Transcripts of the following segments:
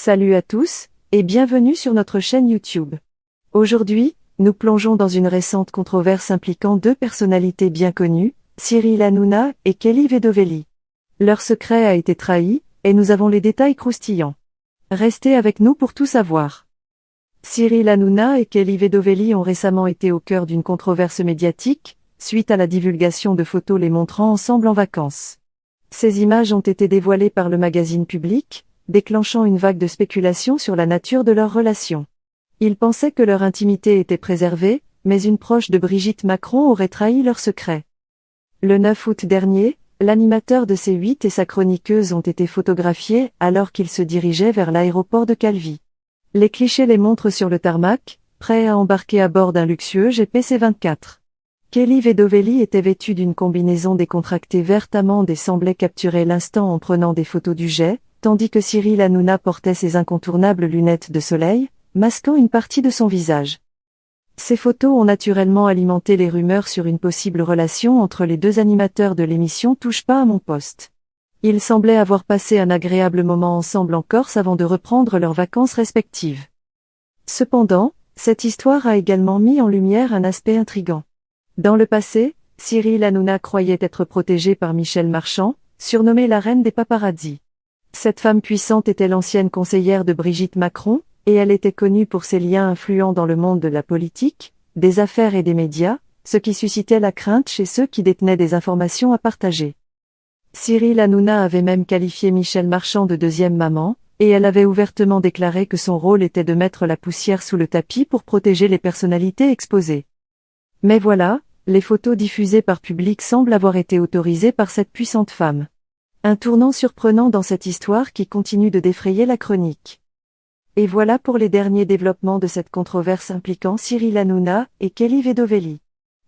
Salut à tous, et bienvenue sur notre chaîne YouTube. Aujourd'hui, nous plongeons dans une récente controverse impliquant deux personnalités bien connues, Cyril Hanouna et Kelly Vedovelli. Leur secret a été trahi, et nous avons les détails croustillants. Restez avec nous pour tout savoir. Cyril Hanouna et Kelly Vedovelli ont récemment été au cœur d'une controverse médiatique, suite à la divulgation de photos les montrant ensemble en vacances. Ces images ont été dévoilées par le magazine Public, déclenchant une vague de spéculation sur la nature de leur relation. Ils pensaient que leur intimité était préservée, mais une proche de Brigitte Macron aurait trahi leur secret. Le 9 août dernier, l'animateur de C8 et sa chroniqueuse ont été photographiés alors qu'ils se dirigeaient vers l'aéroport de Calvi. Les clichés les montrent sur le tarmac, prêts à embarquer à bord d'un luxueux GPC-24. Kelly Vedovelli était vêtue d'une combinaison décontractée verte amande et semblait capturer l'instant en prenant des photos du jet, tandis que Cyril Hanouna portait ses incontournables lunettes de soleil, masquant une partie de son visage. Ces photos ont naturellement alimenté les rumeurs sur une possible relation entre les deux animateurs de l'émission Touche pas à mon poste. Ils semblaient avoir passé un agréable moment ensemble en Corse avant de reprendre leurs vacances respectives. Cependant, cette histoire a également mis en lumière un aspect intrigant. Dans le passé, Cyril Hanouna croyait être protégé par Michel Marchand, surnommée la reine des paparazzis. Cette femme puissante était l'ancienne conseillère de Brigitte Macron, et elle était connue pour ses liens influents dans le monde de la politique, des affaires et des médias, ce qui suscitait la crainte chez ceux qui détenaient des informations à partager. Cyril Hanouna avait même qualifié Michel Marchand de deuxième maman, et elle avait ouvertement déclaré que son rôle était de mettre la poussière sous le tapis pour protéger les personnalités exposées. Mais voilà, les photos diffusées par Public semblent avoir été autorisées par cette puissante femme. Un tournant surprenant dans cette histoire qui continue de défrayer la chronique. Et voilà pour les derniers développements de cette controverse impliquant Cyril Hanouna et Kelly Vedovelli.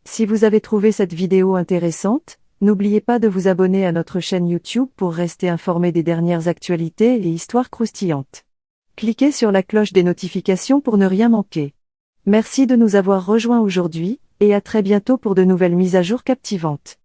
Si vous avez trouvé cette vidéo intéressante, n'oubliez pas de vous abonner à notre chaîne YouTube pour rester informé des dernières actualités et histoires croustillantes. Cliquez sur la cloche des notifications pour ne rien manquer. Merci de nous avoir rejoints aujourd'hui, et à très bientôt pour de nouvelles mises à jour captivantes.